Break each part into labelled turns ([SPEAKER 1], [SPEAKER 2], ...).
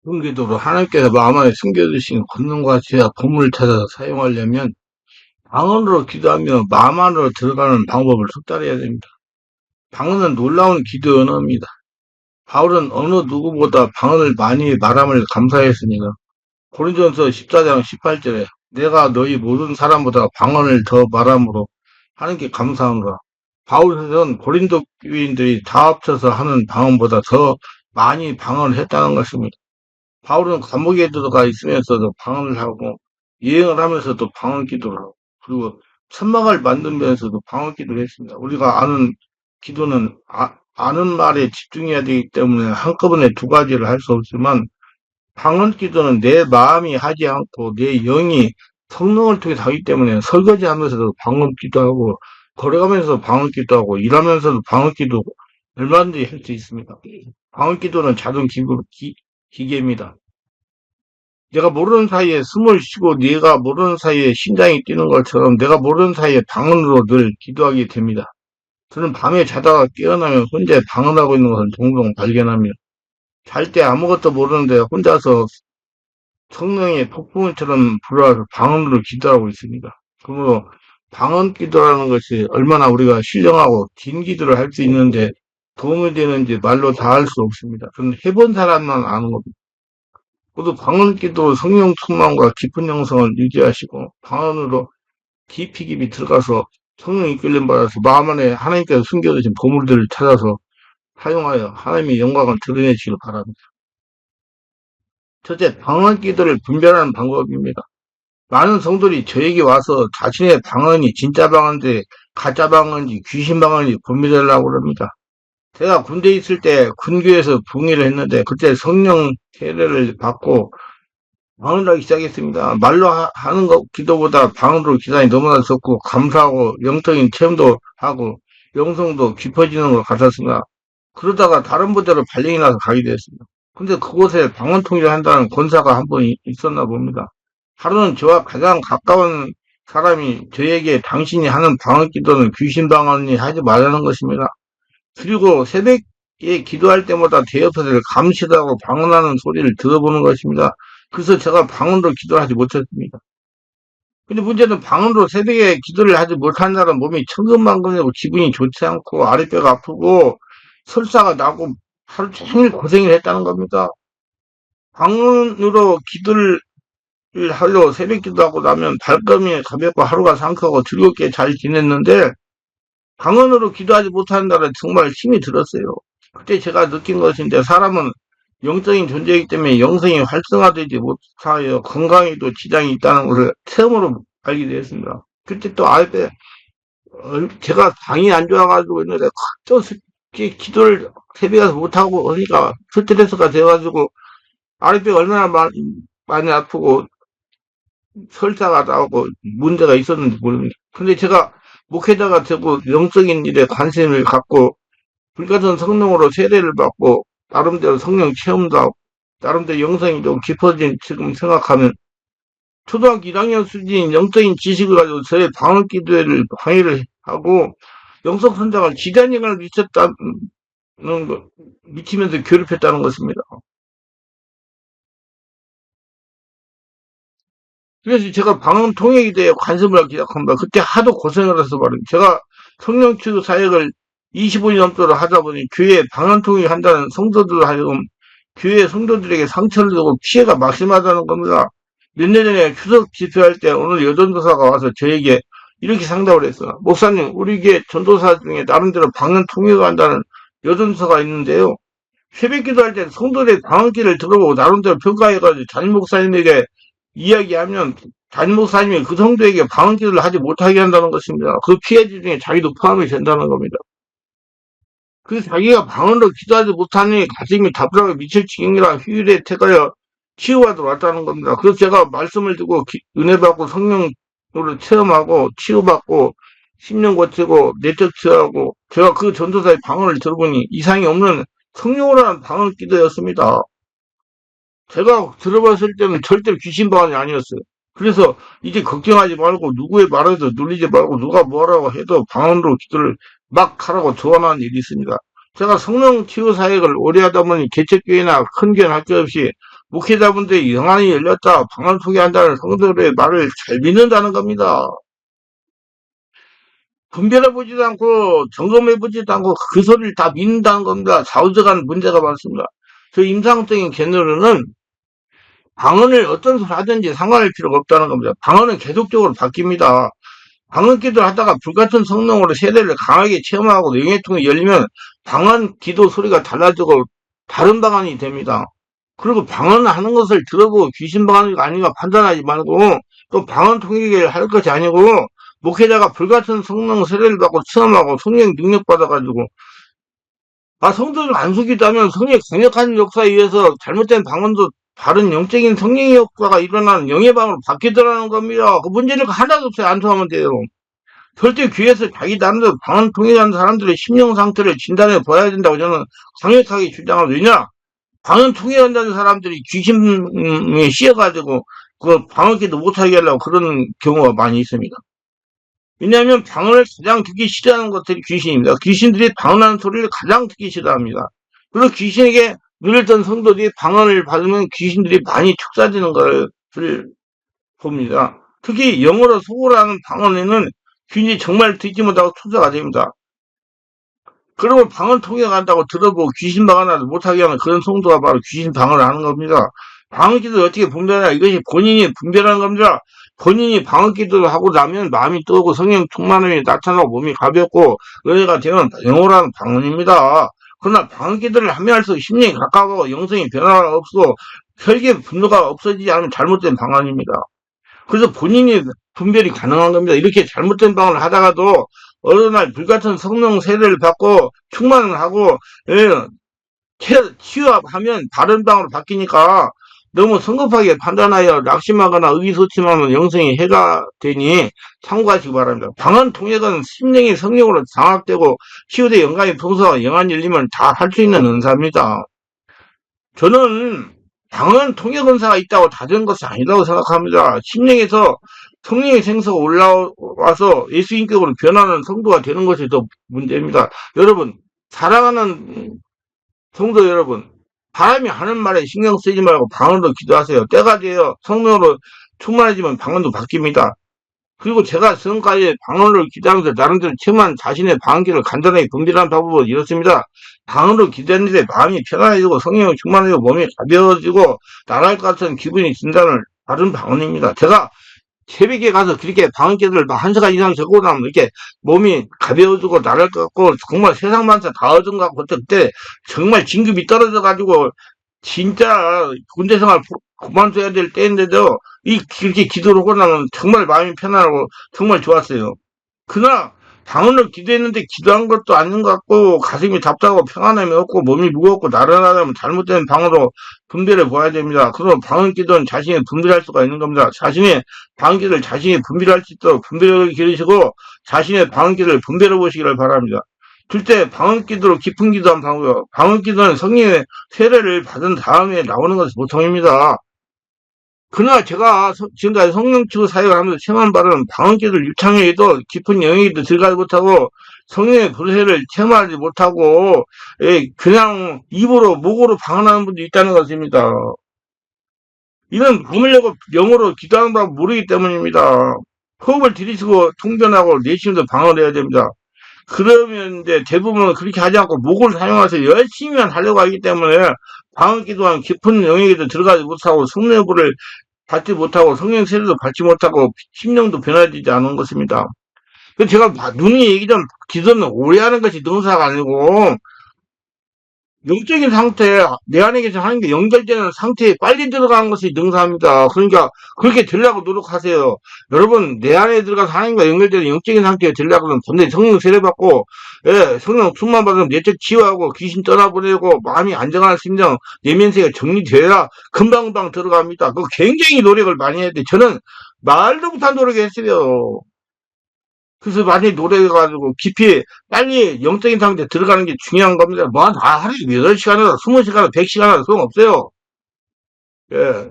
[SPEAKER 1] 숨기도록 하나님께서 마음 안에 숨겨두신 권능과 지혜와 보물을 찾아서 사용하려면 방언으로 기도하며 마음 안으로 들어가는 방법을 숙달해야 됩니다. 방언은 놀라운 기도 언어입니다. 바울은 어느 누구보다 방언을 많이 말함을 감사했으니까 고린도전서 14장 18절에 내가 너희 모든 사람보다 방언을 더 말함으로 하나님께 감사하노라. 바울은 고린도 교인들이 다 합쳐서 하는 방언보다 더 많이 방언을 했다는 것입니다. 바울은 감옥에 들어가 있으면서도 방언을 하고 여행을 하면서도 방언 기도를 하고 그리고 천막을 만들면서도 방언 기도를 했습니다. 우리가 아는 기도는 아는 말에 집중해야 되기 때문에 한꺼번에 두 가지를 할 수 없지만 방언 기도는 내 마음이 하지 않고 내 영이 성령을 통해서 하기 때문에 설거지하면서도 방언 기도하고 걸어가면서 방언 기도하고 일하면서도 방언 기도 얼마든지 할 수 있습니다. 방언 기도는 자동 기계입니다. 내가 모르는 사이에 숨을 쉬고 내가 모르는 사이에 심장이 뛰는 것처럼 내가 모르는 사이에 방언으로 늘 기도하게 됩니다. 저는 밤에 자다가 깨어나면 혼자 방언하고 있는 것을 종종 발견하며 잘 때 아무것도 모르는데 혼자서 성령의 폭풍처럼 불어와서 방언으로 기도하고 있습니다. 그러므로 방언 기도라는 것이 얼마나 우리가 신령하고 긴 기도를 할 수 있는데 도움이 되는지 말로 다 할 수 없습니다. 그건 해본 사람만 아는 겁니다. 모두 방언 기도 성령 충만과 깊은 영성을 유지하시고 방언으로 깊이 들어가서 성령 이끌림 받아서 마음 안에 하나님께서 숨겨두신 보물들을 찾아서 사용하여 하나님의 영광을 드러내시길 바랍니다. 첫째, 방언 기도를 분별하는 방법입니다. 많은 성도들이 저에게 와서 자신의 방언이 진짜 방언인지 가짜 방언인지 귀신 방언인지 분별하려고 합니다. 제가 군대에 있을 때 군교에서 붕의를 했는데 그때 성령 세례를 받고 방언을 하기 시작했습니다. 말로 하는 것 기도보다 방언으로 기도하니 너무나 좋고 감사하고 영적인 체험도 하고 영성도 깊어지는 것 같았습니다. 그러다가 다른 부대로 발령이 나서 가게 되었습니다. 근데 그곳에 방언 통일을 한다는 권사가 한 번 있었나 봅니다. 하루는 저와 가장 가까운 사람이 저에게 당신이 하는 방언 기도는 귀신 방언이 하지 말라는 것입니다. 그리고 새벽에 기도할 때마다 제 옆에서 감시하고 방언하는 소리를 들어보는 것입니다. 그래서 제가 방언으로 기도하지 못했습니다. 근데 문제는 방언으로 새벽에 기도를 하지 못한 날은 몸이 천근만근하고 기분이 좋지 않고 아랫배가 아프고 설사가 나고 하루 종일 고생을 했다는 겁니다. 방언으로 기도를 하려 새벽 기도하고 나면 발걸음이 가볍고 하루가 상쾌하고 즐겁게 잘 지냈는데 방언으로 기도하지 못하는 날은 정말 힘이 들었어요. 그때 제가 느낀 것인데 사람은 영적인 존재이기 때문에 영성이 활성화되지 못하여 건강에도 지장이 있다는 것을 처음으로 알게 되었습니다. 그때 또 알때 제가 당이 안 좋아가지고 있는데 또 기도를 새벽에 못하고 그러니까 스트레스가 돼가지고 아랫배가 얼마나 많이 아프고 설사가 나오고 문제가 있었는지 모릅니다. 근데 제가 목회자가 되고 영적인 일에 관심을 갖고 불같은 성령으로 세례를 받고 나름대로 성령 체험도 하고 나름대로 영성이 좀 깊어진 지금 생각하면 초등학교 1학년 수준인 영적인 지식을 가지고 저의 방언 기도회를 방해를 하고 영성 선장을 지단영을 미치면서 괴롭혔다는 것입니다. 그래서 제가 방언 통역에 대해 관심을 갖기 시작합니다. 그때 하도 고생을 해서 말입니다. 제가 성령치유 사역을 25년 넘도록 하다 보니 교회에 방언 통역을 한다는 성도들 하여금 교회 성도들에게 상처를 주고 피해가 막심하다는 겁니다. 몇 년 전에 추석 집회할 때 오늘 여전도사가 와서 저에게 이렇게 상담을 했어요. 목사님, 우리 교회 전도사 중에 나름대로 방언 통역을 한다는 여전도사가 있는데요. 새벽 기도할 때 성도들의 방언기를 들어보고 나름대로 평가해가지고 담임 목사님에게 이야기하면 담임 목사님이 그 성도에게 방언기도를 하지 못하게 한다는 것입니다. 그 피해자 중에 자기도 포함이 된다는 겁니다. 그래서 자기가 방언으로 기도하지 못하니 가슴이 답답하게 미칠 지경이라 휴일에 퇴가여 치유받으러 왔다는 겁니다. 그래서 제가 말씀을 듣고 은혜 받고 성령으로 체험하고 치유받고 10년 고치고 내적 치유하고 제가 그 전도사의 방언을 들어보니 이상이 없는 성령으로 한 방언 기도였습니다. 제가 들어봤을 때는 절대 귀신 방언이 아니었어요. 그래서 이제 걱정하지 말고 누구의 말에도 눌리지 말고 누가 뭐라고 해도 방언으로 기도를 막 하라고 조언하는 일이 있습니다. 제가 성령 치유 사역을 오래 하다 보니 개척교회나 큰 교회 할 것 없이 목회자분들이 영안이 열렸다, 방언 소개한다는 성도들의 말을 잘 믿는다는 겁니다. 분별해보지도 않고 점검해보지도 않고 그 소리를 다 믿는다는 겁니다. 좌우져가는 문제가 많습니다. 저 임상적인 견해로는 방언을 어떤 소리 하든지 상관할 필요가 없다는 겁니다. 방언은 계속적으로 바뀝니다. 방언 기도를 하다가 불같은 성령으로 세대를 강하게 체험하고 영의 통이 열리면 방언 기도 소리가 달라지고 다른 방언이 됩니다. 그리고 방언하는 것을 들어보고 귀신 방언이 아닌가 판단하지 말고 또 방언 통역을 할 것이 아니고 목회자가 불같은 성령 세례를 받고 체험하고 성령 능력 받아가지고 성도를 안 속이도 하면 성령의 강력한 역사에 의해서 잘못된 방언도 다른 영적인 성령의 역사가 일어나는 영의 방으로 바뀌더라는 겁니다. 그 문제는 하나도 없어요. 안 통하면 돼요. 절대 귀에서 자기 나름대로 방언 통역하는 사람들의 심령 상태를 진단해 봐야 된다고 저는 강력하게 주장합니다. 왜냐? 방언 통역한다는 사람들이 귀신에 씌어가지고 그 방언기도 못하게 하려고 그런 경우가 많이 있습니다. 왜냐하면 방언을 가장 듣기 싫어하는 것들이 귀신입니다. 귀신들이 방언하는 소리를 가장 듣기 싫어합니다. 그리고 귀신에게 눌렸던 성도들이 방언을 받으면 귀신들이 많이 축사되는 것을 봅니다. 특히 영어로 소고라는 방언에는 귀신이 정말 듣지 못하고 투사가 됩니다. 그러면 방언 통역한다고 들어보고 귀신 방언을 못하게 하는 그런 성도가 바로 귀신 방언을 하는 겁니다. 방언 기도를 어떻게 분별하냐? 이것이 본인이 분별하는 겁니다. 본인이 방언 기도를 하고 나면 마음이 뜨고 성령 충만함이 나타나고 몸이 가볍고 은혜가 되는 영어라는 방언입니다. 그러나 방언 기도를 하면 할수록 심령이 가까워고 영성이 변화가 없고 혈기 분노가 없어지지 않으면 잘못된 방언입니다. 그래서 본인이 분별이 가능한 겁니다. 이렇게 잘못된 방언을 하다가도 어느 날 불같은 성령 세례를 받고 충만을 하고 치유하면 바른 방으로 바뀌니까 너무 성급하게 판단하여 낙심하거나 의기소침하면 영성이 해가 되니 참고하시기 바랍니다. 방언 통역은 심령이 성령으로 장악되고 치유대 영감이 풍성하고 영안 열리면 다 할 수 있는 은사입니다. 저는 방언 통역 은사가 있다고 다 된 것이 아니라고 생각합니다. 심령에서 성령의 생수가 올라와서 예수인격으로 변하는 성도가 되는 것이 더 문제입니다. 여러분, 사랑하는 성도 여러분, 사람이 하는 말에 신경 쓰지 말고 방언으로 기도하세요. 때가 되어 성령으로 충만해지면 방언도 바뀝니다. 그리고 제가 지금까지 방언으로 기도하면서 나름대로 체험한 자신의 방언기를 간단하게 분별하는 방법은 이렇습니다. 방언으로 기도했는데 마음이 편안해지고 성령이 충만해지고 몸이 가벼워지고 날아갈 것 같은 기분이 든다는 다른 방언입니다. 제가 새벽에 가서 그렇게 방언기도를 1시간 이상 적고 나면 이렇게 몸이 가벼워지고 날아갈 것 같고 정말 세상 만사 다 얻은 것 같고 그때 정말 진급이 떨어져가지고 진짜 군대 생활 그만둬야 될 때인데도 그렇게 기도를 하고 나면 정말 마음이 편안하고 정말 좋았어요. 그러나 방언을 기도했는데 기도한 것도 아닌 것 같고 가슴이 답답하고 평안함이 없고 몸이 무겁고 나른하다면 잘못된 방언으로 분별해 보아야 됩니다. 그럼 방언 기도는 자신이 분별할 수가 있는 겁니다. 자신의 방언 기도를 자신이 분별할 수 있도록 분별력을 기르시고 자신의 방언 기도를 분별해 보시기를 바랍니다. 둘째, 방언 기도로 깊은 기도한 방법이요. 방언 기도는 성령의 세례를 받은 다음에 나오는 것이 보통입니다. 그러나 제가 지금까지 성령치유 사역을 하면서 체험한 바는 방언 기도를 유창하게도 깊은 영역에도 들어가지 못하고 성령의 불세를 체험하지 못하고 그냥 입으로 목으로 방언하는 분도 있다는 것입니다. 이는 마음을 내고 영어로 기도하는 방법 모르기 때문입니다. 호흡을 들이쉬고 통변하고 내쉬면서 방언을 해야 됩니다. 그러면 이제 대부분은 그렇게 하지 않고 목을 사용해서 열심히만 하려고 하기 때문에 방언 기도한 깊은 영역에도 들어가지 못하고 성령의 불을 받지 못하고 성령 세례도 받지 못하고 심령도 변화되지 않은 것입니다. 그래서 제가 눈이 얘기전 기도는 오래 하는 것이 능사가 아니고 영적인 상태, 내 안에 계신 하나님께 연결되는 상태에 빨리 들어가는 것이 능사입니다. 그러니까 그렇게 되려고 노력하세요. 여러분, 내 안에 들어가서 하나님과 연결되는 영적인 상태에 되려고 하면 본래 성령 세례받고, 성령 충만 받으면 내적 치유하고 귀신 떠나보내고 마음이 안정한 심정, 내면세가 정리돼야 금방금방 들어갑니다. 그거 굉장히 노력을 많이 해야 돼. 저는 말도 못한 노력했어요. 그래서 많이 노력해가지고 깊이 빨리 영적인 상태에 들어가는 게 중요한 겁니다. 하루에 8시간이나 20시간이나 100시간이나 소용없어요. 예.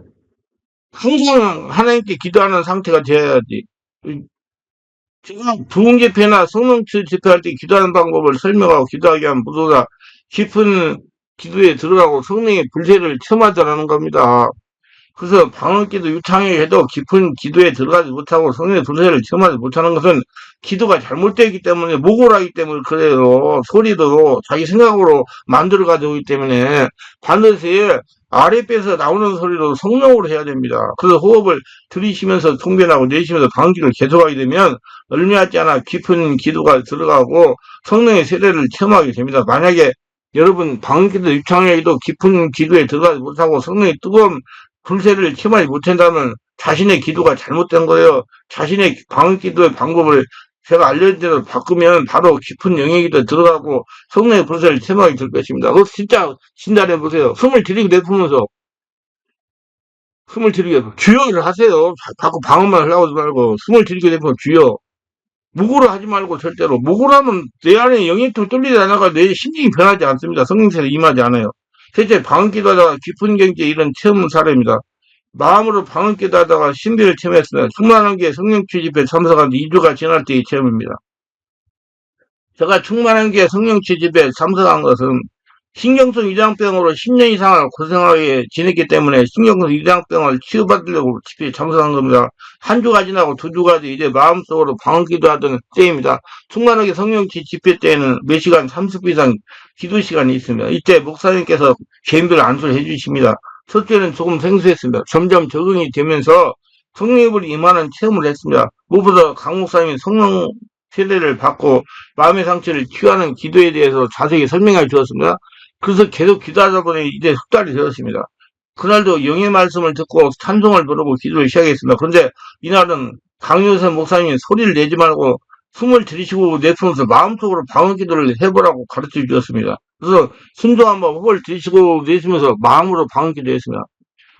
[SPEAKER 1] 항상 하나님께 기도하는 상태가 되어야지. 제가 부흥 집회나 성령치 집회할 때 기도하는 방법을 설명하고 기도하게 하면 모두가 깊은 기도에 들어가고 성령의 불세를 체험하자라는 겁니다. 그래서 방언기도 유창하게 해도 깊은 기도에 들어가지 못하고 성령의 불세를 체험하지 못하는 것은 기도가 잘못되기 때문에 모골하기 때문에 그래요. 소리도 자기 생각으로 만들어 가지고 있기 때문에 반드시 아랫배에서 나오는 소리로 성령으로 해야 됩니다. 그래서 호흡을 들이쉬면서 통변하고 내쉬면서 방언기를 계속하게 되면 얼마지 않아 깊은 기도가 들어가고 성령의 세례를 체험하게 됩니다. 만약에 여러분 방언기도 유창하게도 깊은 기도에 들어가지 못하고 성령의 뜨거운 불세를 체험하지 못한다면 자신의 기도가 잘못된 거예요. 자신의 방언 기도의 방법을 제가 알려준 대로 바꾸면 바로 깊은 영역에도 들어가고 성령의 불세를 체험하게 될 것입니다. 그거 진짜 진단해 보세요. 숨을 들이고 내쉬면서 숨을 들이게 주여를 하세요. 자꾸 방언만 하려고 하지 말고 숨을 들이게 내쉬면서 주여. 무구를 하지 말고 절대로 무구를 하면 내 안에 영역통 뚫리지 않아가 내 심정이 변하지 않습니다. 성령세를 임하지 않아요. 실제 방언 기도하다가 깊은 경지에 이런 체험 사례입니다. 마음으로 방언기도 하다가 신비를 체험했습니다. 충만한 게 성령 취집에 참석한 2주가 지날 때의 체험입니다. 제가 충만한 게 성령 취집에 참석한 것은 신경성 위장병으로 10년 이상을 고생하게 지냈기 때문에 신경성 위장병을 치유받으려고 집회에 참석한 겁니다. 한 주가 지나고 두 주가 지 이제 마음속으로 방언기도 하던 때입니다. 충만하게 성령치 집회 때에는 몇 시간 30분 이상 기도 시간이 있습니다. 이때 목사님께서 개인별 안수를 해주십니다. 첫째는 조금 생소했습니다. 점점 적응이 되면서 성령의 임하는 체험을 했습니다. 무엇보다 강 목사님이 성령 세례를 받고 마음의 상처를 치유하는 기도에 대해서 자세히 설명해 주었습니다. 그래서 계속 기도하다 보니 이제 석 달이 되었습니다. 그날도 영의 말씀을 듣고 찬송을 부르고 기도를 시작했습니다. 그런데 이날은 강요선 목사님이 소리를 내지 말고 숨을 들이쉬고 내쉬면서 마음속으로 방언 기도를 해보라고 가르쳐 주었습니다. 그래서 순종한 번 호흡을 들이쉬고 내쉬면서 마음으로 방언 기도했습니다.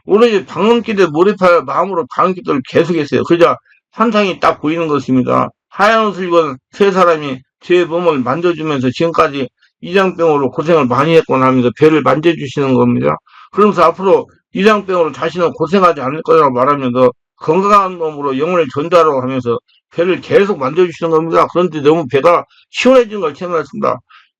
[SPEAKER 1] 오로지 방언 기도에 몰입하여 마음으로 방언 기도를 계속했어요. 그러자 환상이 딱 보이는 것입니다. 하얀 옷을 입은 세 사람이 제 몸을 만져주면서 지금까지 이장병으로 고생을 많이 했구나 하면서 배를 만져주시는 겁니다. 그러면서 앞으로 이장병으로 자신은 고생하지 않을 거라고 말하면서 건강한 몸으로 영혼을 전달하고 하면서 배를 계속 만져주시는 겁니다. 그런데 너무 배가 시원해진 걸 체험했습니다.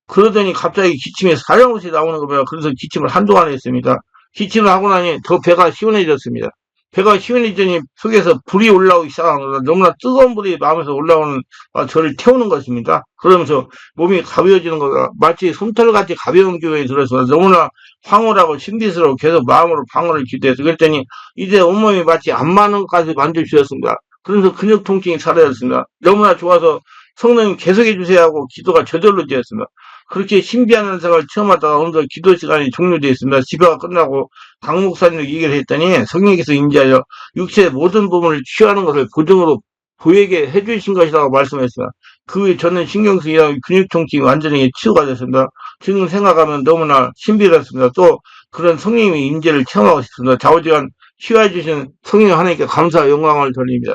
[SPEAKER 1] 그러더니 갑자기 기침이 사령없이 나오는 겁니다. 그래서 기침을 한동안 했습니다. 기침을 하고 나니 더 배가 시원해졌습니다. 배가 시원해지니 속에서 불이 올라오기 시작한 겁니다. 너무나 뜨거운 불이 마음에서 올라오는 저를 태우는 것입니다. 그러면서 몸이 가벼워지는 거가 마치 솜털같이 가벼운 기분이 들어서 너무나 황홀하고 신비스러워 계속 마음으로 방언을 기도해서 그랬더니 이제 온몸이 마치 안 맞는 것까지 만져주셨습니다. 그래서 근육 통증이 사라졌습니다. 너무나 좋아서 성령님 계속해 주세요 하고 기도가 저절로 되었습니다. 그렇게 신비한 현상을 체험하다가 어느덧 기도 시간이 종료되었습니다. 집회가 끝나고 강 목사님과 얘기를 했더니 성령께서 인지하여 육체의 모든 부분을 치유하는 것을 보증으로 보이게 해주신 것이라고 말씀했습니다. 그 후에 저는 신경쓰기랑 근육 통증이 완전히 치유가 됐습니다. 지금 생각하면 너무나 신비롭습니다. 또 그런 성령님의 인재를 체험하고 싶습니다. 좌우지간 치유해 주신 성령 하나님께 감사와 영광을 돌립니다.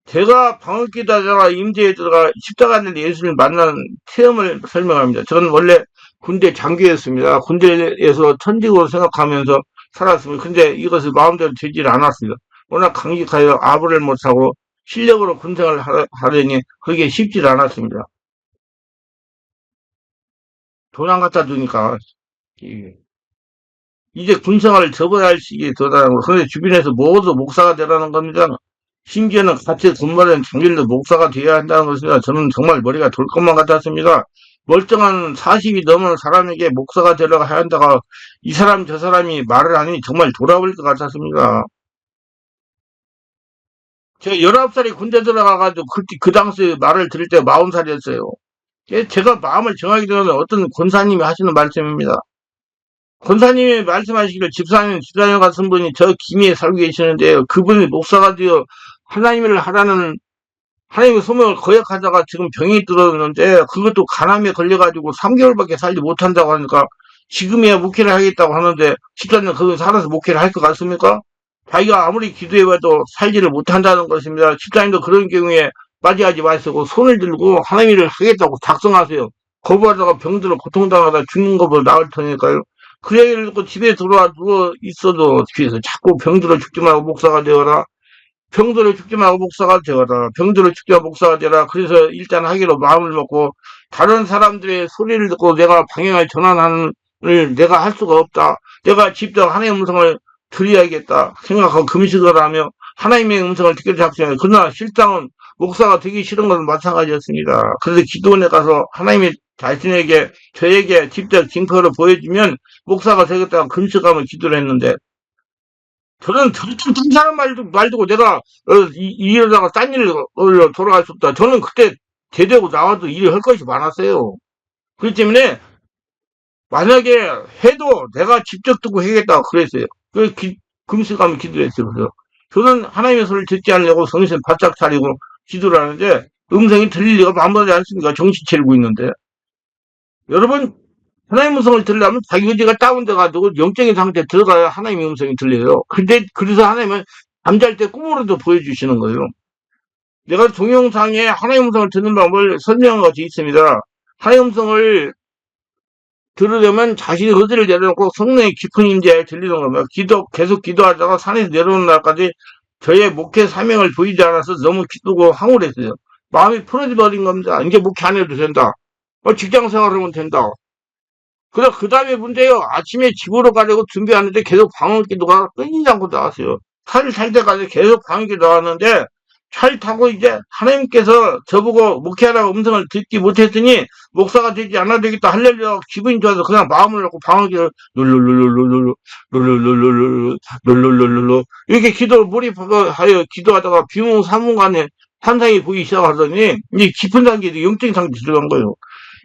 [SPEAKER 1] 제가 방울기다가 임재에 들어가 십자가는 예수를 만나는 체험을 설명합니다. 저는 원래 군대 장교였습니다. 군대에서 천직으로 생각하면서 살았습니다. 근데 이것을 마음대로 되질 않았습니다. 워낙 강직하여 아부를 못하고 실력으로 군생을 하려니 그게 쉽지 않았습니다. 돈 안 갖다 주니까 이제 군생활을 접어야 할 시기에 들어가는 거. 그런데 주변에서 모두 목사가 되라는 겁니다. 심지어는 같이 군말은 장길도 목사가 되어야 한다는 것입니다. 저는 정말 머리가 돌 것만 같았습니다. 멀쩡한 40이 넘은 사람에게 목사가 되라고 해야 한다가 이 사람 저 사람이 말을 하니 정말 돌아버릴 것 같았습니다. 제가 19살에 군대 들어가가지고 그 당시에 말을 들을 때 40살이었어요. 제가 마음을 정하기 전에 어떤 권사님이 하시는 말씀입니다. 권사님이 말씀하시기를 집사님 같은 분이 저 김해에 살고 계시는데요. 그분이 목사가 되어 하나님을 하라는 하나님의 소명을 거역하다가 지금 병이 들었는데 그것도 간암에 걸려가지고 3개월밖에 살지 못한다고 하니까 지금이야 목회를 하겠다고 하는데 집사님 거기 살아서 목회를 할 것 같습니까? 자기가 아무리 기도해봐도 살지를 못한다는 것입니다. 집사님도 그런 경우에 빠지하지 마시고 손을 들고 하나님을 하겠다고 작성하세요. 거부하다가 병들어 고통당하다 죽는 것보다 나을 테니까요. 그 얘기를 듣고 집에 들어와 누워 있어도 뒤에서 자꾸 병들어 죽지 말고 목사가 되어라. 병들어 죽지 말고 목사가 되어라. 병들어 죽지 말고 목사가 되어라. 그래서 일단 하기로 마음을 먹고 다른 사람들의 소리를 듣고 내가 방향을 전환하는 을 내가 할 수가 없다. 내가 직접 하나님의 음성을 들어야겠다 생각하고 금식을 하며 하나님의 음성을 듣게 잡습니다. 그러나 실상은 목사가 되기 싫은 것은 마찬가지였습니다. 그래서 기도원에 가서 하나님이 자신에게 저에게 직접 징표를 보여주면 목사가 되겠다고 금식하며 기도를 했는데 저는 절대 딴 사람 말 두고 내가 이러다가 딴 일로 돌아갈 수 없다. 저는 그때 제대로 나와도 일을 할 것이 많았어요. 그렇기 때문에 만약에 해도 내가 직접 듣고 해야겠다고 그랬어요. 그 금식하면 기도를 했어요. 그래서 저는 하나님의 소리를 듣지 않으려고 정신 바짝 차리고 기도를 하는데 음성이 들릴 리가 만만하지 않습니까? 정신 차리고 있는데. 여러분, 하나님의 음성을 들으려면 자기 의지가 다운돼가지고 영적인 상태에 들어가야 하나님의 음성이 들려요. 근데 그래서 하나님은 잠잘 때 꿈으로도 보여주시는 거예요. 내가 동영상에 하나님의 음성을 듣는 방법을 설명한 것이 있습니다. 하나님의 음성을 들으려면 자신의 의지를 내려놓고 성령의 깊은 임재에 들리는 겁니다. 계속 기도하다가 산에서 내려오는 날까지 저의 목회 사명을 보이지 않아서 너무 기쁘고 황홀했어요. 마음이 풀어져 버린 겁니다. 이제 목회 안 해도 된다. 직장 생활하면 된다. 그 다음에 문제요. 아침에 집으로 가려고 준비하는데 계속 방언 기도가 끊이지 않고 나왔어요. 차를 탈 때까지 계속 방언 기도 나왔는데 차를 타고 이제 하나님께서 저보고 목회하라고 음성을 듣지 못했으니 목사가 되지 않아야 되겠다 할렐루야 기분이 좋아서 그냥 마음을 놓고 방언 기도 룰룰룰룰룰루 룰룰룰룰루 룰룰룰룰루 이렇게 기도를 몰입하여 기도하다가 비몽사몽간에 환상이 보이기 시작하더니 이제 깊은 단계에서 영적인 상태에 들어간 거예요.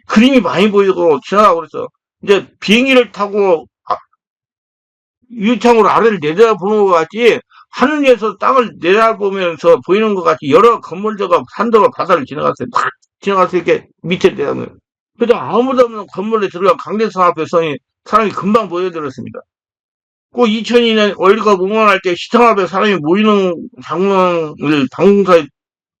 [SPEAKER 1] 그림이 많이 보이고 지나가고 그래서 이제 비행기를 타고 유창으로 아래를 내려다보는 것 같이 하늘에서 땅을 내려보면서 보이는 것 같이 여러 건물들과 산들과 바다를 지나갔어요. 막 지나가서 이렇게 밑에 내려가면. 그래서 아무도 없는 건물에 들어가 강대상 앞에 서니 사람이 금방 보여들었습니다. 그 2002년 월드컵 응원할 때 시청 앞에 사람이 모이는 장면을 방송사에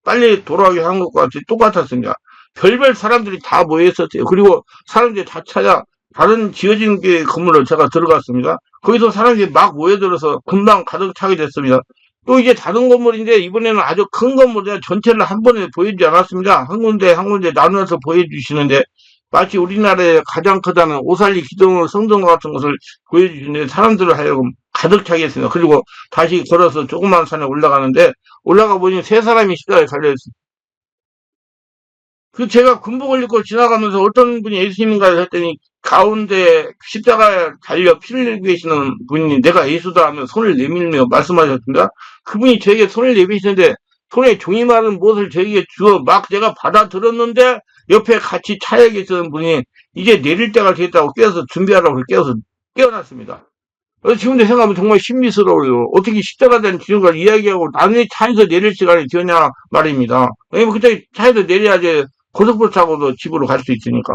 [SPEAKER 1] 빨리 돌아가게 한 것과 같이 똑같았습니다. 별별 사람들이 다 모여 있었어요. 그리고 사람들이 다 찾아 다른 지어진 게 건물로 제가 들어갔습니다. 거기서 사람들이 막 모여들어서 금방 가득 차게 됐습니다. 또 이제 다른 건물인데 이번에는 아주 큰 건물에 전체를 한 번에 보여주지 않았습니다. 한 군데 한 군데 나누어서 보여주시는데 마치 우리나라의 가장 크다는 오살리 기둥 성전과 같은 것을 보여주시는데 사람들을 하여금 가득 차게 했습니다. 그리고 다시 걸어서 조그만 산에 올라가는데 올라가 보니 세 사람이 십자가에 달려있습니다. 그 제가 군복을 입고 지나가면서 어떤 분이 예수님인가 했더니 가운데 십자가에 달려 피를 흘리고 계시는 분이 내가 예수다 하며 손을 내밀며 말씀하셨습니다. 그분이 저에게 손을 내미시는데 손에 종이 마른 무엇을 저에게 주어 막 제가 받아들었는데 옆에 같이 차에 계시는 분이 이제 내릴 때가 됐다고 깨어서 준비하라고 깨어서 깨어났습니다. 지금도 생각하면 정말 신비스러워요. 어떻게 십자가에 대한 기준을 이야기하고 나중에 차에서 내릴 시간이 되냐 말입니다. 왜냐면 그때 차에서 내려야지 고속버스 타고도 집으로 갈 수 있으니까.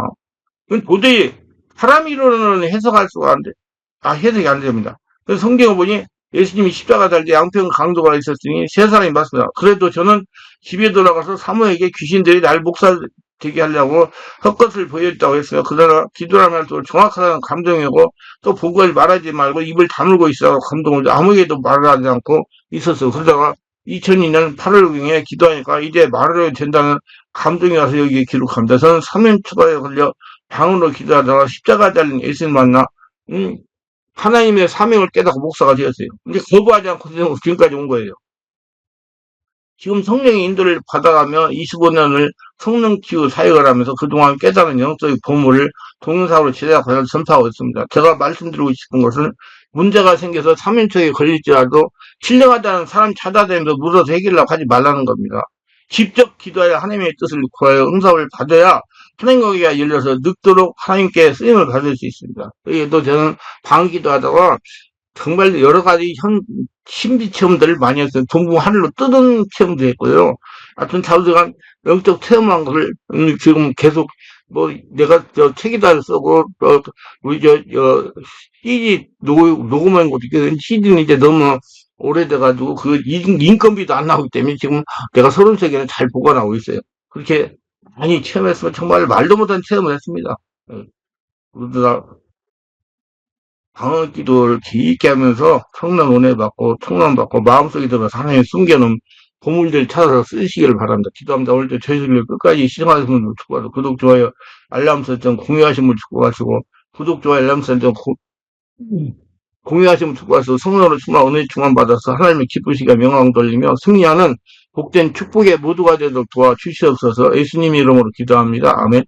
[SPEAKER 1] 이건 도저히 사람이로는 해석할 수가 안 돼. 해석이 안 됩니다. 그래서 성경을 보니 예수님이 십자가 달 때 양평 강도가 있었으니 세 사람이 맞습니다. 그래도 저는 집에 돌아가서 사모에게 귀신들이 날 목사 되게 하려고 헛것을 보여줬다고 했어요. 그러나 기도를 하면서 정확하다는 감동이고 또 보고를 말하지 말고 입을 다물고 있어 감동을 아무에게도 말을 하지 않고 있었어요. 그러다가 2002년 8월경에 기도하니까 이제 말을 해도 된다는 감동이 와서 여기에 기록합니다. 저는 3년 추가에 걸려 방으로 기도하다가 십자가 달린 예수님 만나 하나님의 사명을 깨닫고 목사가 되었어요. 이제 거부하지 않고 지금까지 온 거예요. 지금 성령의 인도를 받아가며 25년을 성령 치유 사역을 하면서 그동안 깨달은 영적인 보물을 동영상으로 제작하여 전파하고 있습니다. 제가 말씀드리고 싶은 것은 문제가 생겨서 3인초에 걸릴지라도 신령하다는 사람 찾아다니면서 물어서 해결하고 하지 말라는 겁니다. 직접 기도하여 하나님의 뜻을 구하여 응답을 받아야 하나님과 열려서 늙도록 하나님께 쓰임을 받을 수 있습니다. 그래도 저는 방기도하다가 정말 여러 가지 신비 체험들을 많이 했어요. 동궁 하늘로 뜨는 체험도 했고요. 하여튼 자우지간 영적 체험한 것을 지금 계속 내가 책에다 쓰고 우리 CD 녹음한 것도 있거든요. CD는 이제 너무 오래돼가지고 그 인건비도 안 나오기 때문에 지금 내가 33개는 잘 보관하고 있어요. 그렇게 많이 체험했으면 정말 말도 못한 체험을 했습니다. 그러다 방언 기도를 깊게 하면서 성령 은혜 받고 청론 받고 마음속에 들어서 하나님 숨겨놓은 보물들 찾아서 쓰시기를 바랍니다. 기도합니다. 오늘도 저희들 끝까지 시청하신 분들 축복하고 구독, 좋아요, 알람 설정 공유하신 분 축복하시고 구독, 좋아요, 알람 설정 공유하신 분 축복하시고 성령으로 충만 은혜 충만 받아서 하나님의 기쁘시가 명왕 돌리며 승리하는 복된 축복의 모두가 되도록 도와주시옵소서 예수님 이름으로 기도합니다. 아멘.